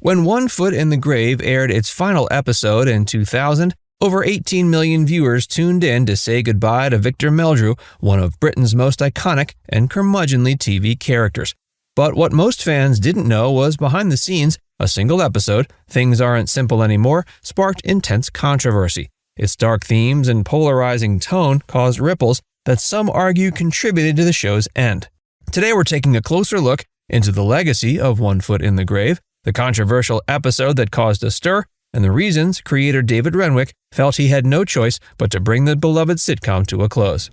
When One Foot in the Grave aired its final episode in 2000, over 18 million viewers tuned in to say goodbye to Victor Meldrew, one of Britain's most iconic and curmudgeonly TV characters. But what most fans didn't know was behind the scenes, a single episode, Things Aren't Simple Anymore, sparked intense controversy. Its dark themes and polarizing tone caused ripples that some argue contributed to the show's end. Today we're taking a closer look into the legacy of One Foot in the Grave, the controversial episode that caused a stir, and the reasons creator David Renwick felt he had no choice but to bring the beloved sitcom to a close.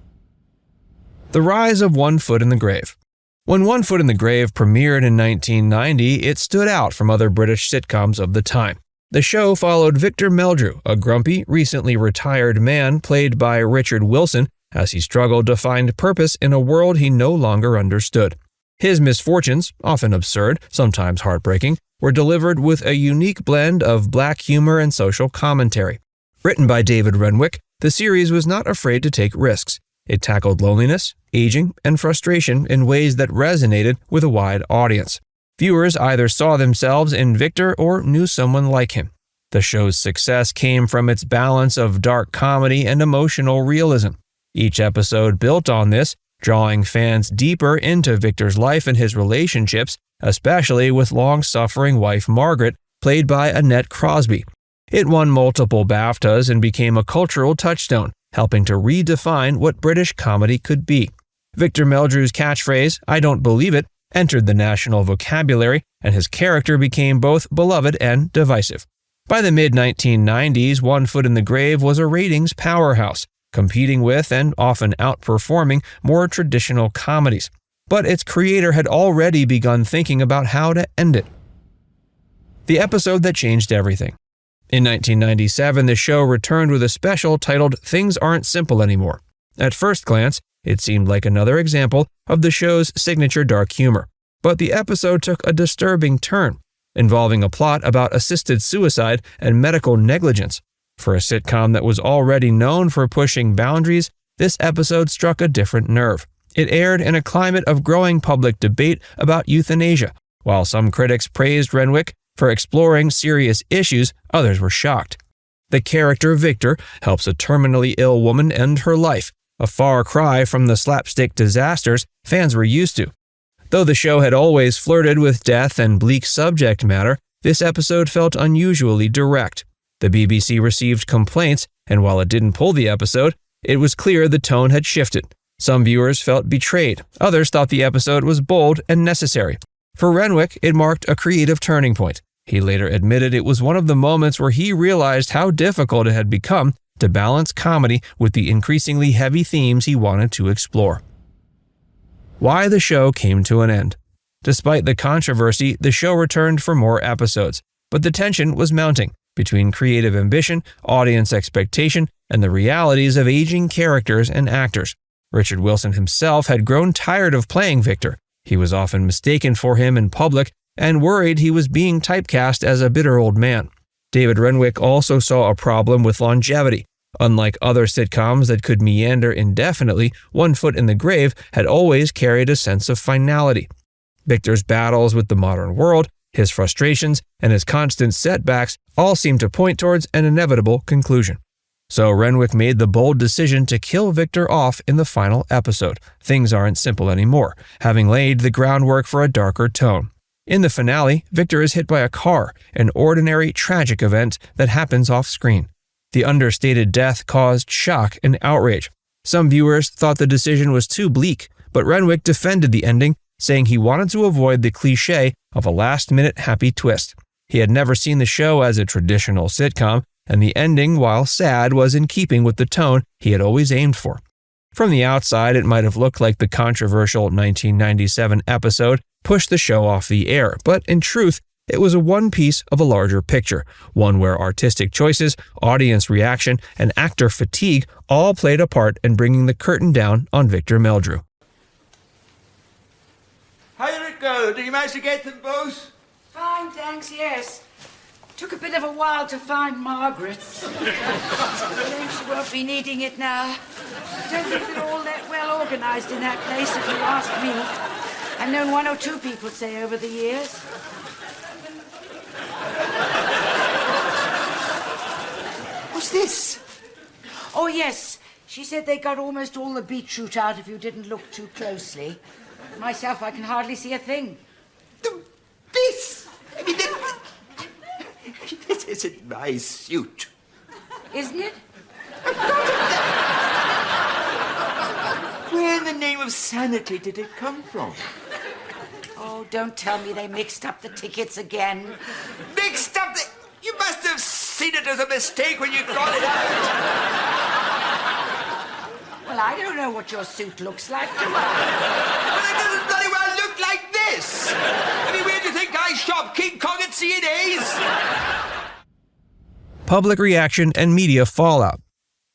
The rise of One Foot in the Grave. When One Foot in the Grave premiered in 1990, it stood out from other British sitcoms of the time. The show followed Victor Meldrew, a grumpy, recently retired man played by Richard Wilson, as he struggled to find purpose in a world he no longer understood. His misfortunes, often absurd, sometimes heartbreaking, were delivered with a unique blend of black humor and social commentary. Written by David Renwick, the series was not afraid to take risks. It tackled loneliness, aging, and frustration in ways that resonated with a wide audience. Viewers either saw themselves in Victor or knew someone like him. The show's success came from its balance of dark comedy and emotional realism. Each episode built on this, drawing fans deeper into Victor's life and his relationships, especially with long-suffering wife Margaret, played by Annette Crosby. It won multiple BAFTAs and became a cultural touchstone, helping to redefine what British comedy could be. Victor Meldrew's catchphrase, "I don't believe it," entered the national vocabulary, and his character became both beloved and divisive. By the mid-1990s, One Foot in the Grave was a ratings powerhouse, competing with and often outperforming more traditional comedies. But its creator had already begun thinking about how to end it. The episode that changed everything. In 1997, the show returned with a special titled Things Aren't Simple Anymore. At first glance, it seemed like another example of the show's signature dark humor. But the episode took a disturbing turn, involving a plot about assisted suicide and medical negligence. For a sitcom that was already known for pushing boundaries, this episode struck a different nerve. It aired in a climate of growing public debate about euthanasia. While some critics praised Renwick for exploring serious issues, others were shocked. The character Victor helps a terminally ill woman end her life, a far cry from the slapstick disasters fans were used to. Though the show had always flirted with death and bleak subject matter, this episode felt unusually direct. The BBC received complaints, and while it didn't pull the episode, it was clear the tone had shifted. Some viewers felt betrayed. Others thought the episode was bold and necessary. For Renwick, it marked a creative turning point. He later admitted it was one of the moments where he realized how difficult it had become to balance comedy with the increasingly heavy themes he wanted to explore. Why the show came to an end. Despite the controversy, the show returned for more episodes, but the tension was mounting between creative ambition, audience expectation, and the realities of aging characters and actors. Richard Wilson himself had grown tired of playing Victor. He was often mistaken for him in public and worried he was being typecast as a bitter old man. David Renwick also saw a problem with longevity. Unlike other sitcoms that could meander indefinitely, One Foot in the Grave had always carried a sense of finality. Victor's battles with the modern world, his frustrations, and his constant setbacks all seemed to point towards an inevitable conclusion. So Renwick made the bold decision to kill Victor off in the final episode, Things Aren't Simple Anymore, having laid the groundwork for a darker tone. In the finale, Victor is hit by a car, an ordinary, tragic event that happens off-screen. The understated death caused shock and outrage. Some viewers thought the decision was too bleak, but Renwick defended the ending, saying he wanted to avoid the cliché of a last-minute happy twist. He had never seen the show as a traditional sitcom, and the ending, while sad, was in keeping with the tone he had always aimed for. From the outside, it might have looked like the controversial 1997 episode pushed the show off the air, but in truth, it was one piece of a larger picture, one where artistic choices, audience reaction, and actor fatigue all played a part in bringing the curtain down on Victor Meldrew. How did it go? Did you manage to get them both? Fine, thanks, yes. Took a bit of a while to find Margaret. I think she won't be needing it now. I don't think they're all that well organised in that place, if you ask me. I've known one or two people say over the years. yes. She said they got almost all the beetroot out if you didn't look too closely. Myself, I can hardly see a thing. This! I mean, this isn't my suit. Isn't it? Where in the name of sanity did it come from? Oh, don't tell me they mixed up the tickets again. Mixed up the... You must have seen it as a mistake when you got it out. Well, I don't know what your suit looks like, do I? But it doesn't bloody well look like this. I mean, where do you think I shop? King Kong at C&A's? Public reaction and media fallout.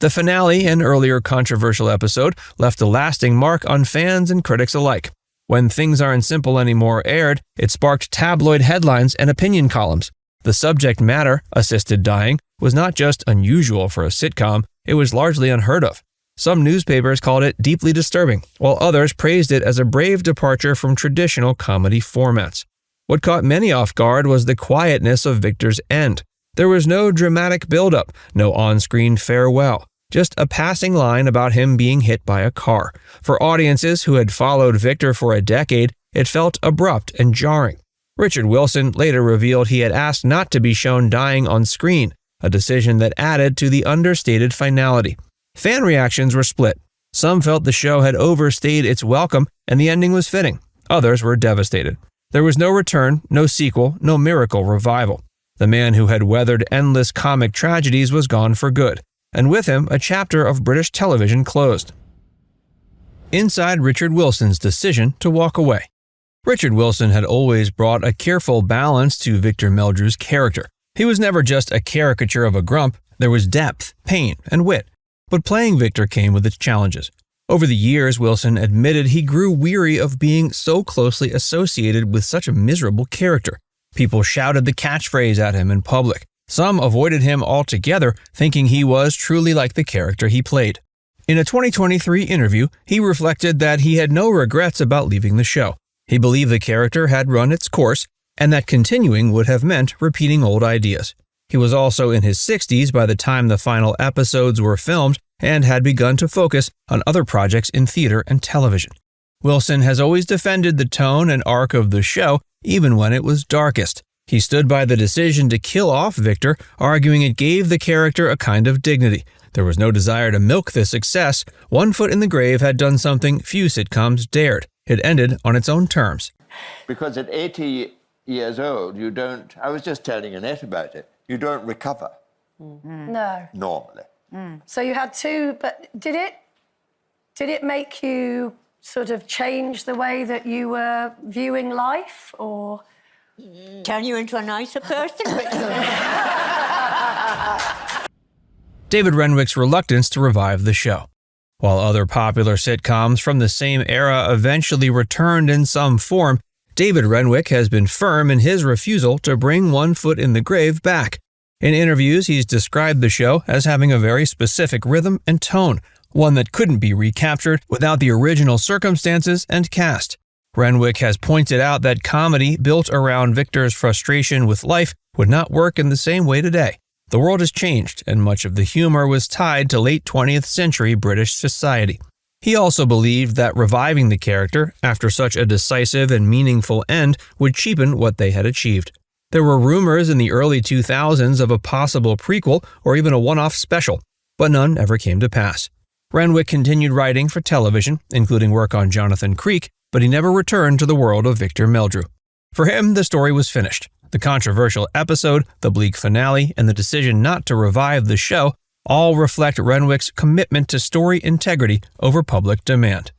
The finale, an earlier controversial episode, left a lasting mark on fans and critics alike. When Things Aren't Simple Anymore aired, it sparked tabloid headlines and opinion columns. The subject matter, assisted dying, was not just unusual for a sitcom, it was largely unheard of. Some newspapers called it deeply disturbing, while others praised it as a brave departure from traditional comedy formats. What caught many off guard was the quietness of Victor's end. There was no dramatic build-up, no on-screen farewell, just a passing line about him being hit by a car. For audiences who had followed Victor for a decade, it felt abrupt and jarring. Richard Wilson later revealed he had asked not to be shown dying on screen, a decision that added to the understated finality. Fan reactions were split. Some felt the show had overstayed its welcome and the ending was fitting. Others were devastated. There was no return, no sequel, no miracle revival. The man who had weathered endless comic tragedies was gone for good, and with him a chapter of British television closed. Inside Richard Wilson's decision to walk away. Richard Wilson had always brought a careful balance to Victor Meldrew's character. He was never just a caricature of a grump, there was depth, pain, and wit. But playing Victor came with its challenges. Over the years, Wilson admitted he grew weary of being so closely associated with such a miserable character. People shouted the catchphrase at him in public. Some avoided him altogether, thinking he was truly like the character he played. In a 2023 interview, he reflected that he had no regrets about leaving the show. He believed the character had run its course, and that continuing would have meant repeating old ideas. He was also in his 60s by the time the final episodes were filmed and had begun to focus on other projects in theater and television. Wilson has always defended the tone and arc of the show, even when it was darkest. He stood by the decision to kill off Victor, arguing it gave the character a kind of dignity. There was no desire to milk the success. One Foot in the Grave had done something few sitcoms dared. It ended on its own terms. Because at 80 years old, you don't... I was just telling Annette about it. You don't recover. No. Normally. So you had two, but did it make you sort of change the way that you were viewing life, or...? Turn you into a nicer person? David Renwick's reluctance to revive the show. While other popular sitcoms from the same era eventually returned in some form, David Renwick has been firm in his refusal to bring One Foot in the Grave back. In interviews, he's described the show as having a very specific rhythm and tone, one that couldn't be recaptured without the original circumstances and cast. Renwick has pointed out that comedy built around Victor's frustration with life would not work in the same way today. The world has changed, and much of the humor was tied to late 20th century British society. He also believed that reviving the character after such a decisive and meaningful end would cheapen what they had achieved. There were rumors in the early 2000s of a possible prequel or even a one-off special, but none ever came to pass. Renwick continued writing for television, including work on Jonathan Creek, but he never returned to the world of Victor Meldrew. For him, the story was finished. The controversial episode, the bleak finale, and the decision not to revive the show all reflect Renwick's commitment to story integrity over public demand.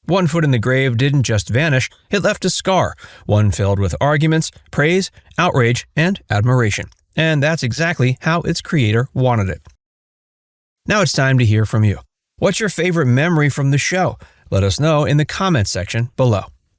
One Foot in the Grave didn't just vanish, it left a scar, one filled with arguments, praise, outrage, and admiration. And that's exactly how its creator wanted it. Now it's time to hear from you. What's your favorite memory from the show? Let us know in the comments section below.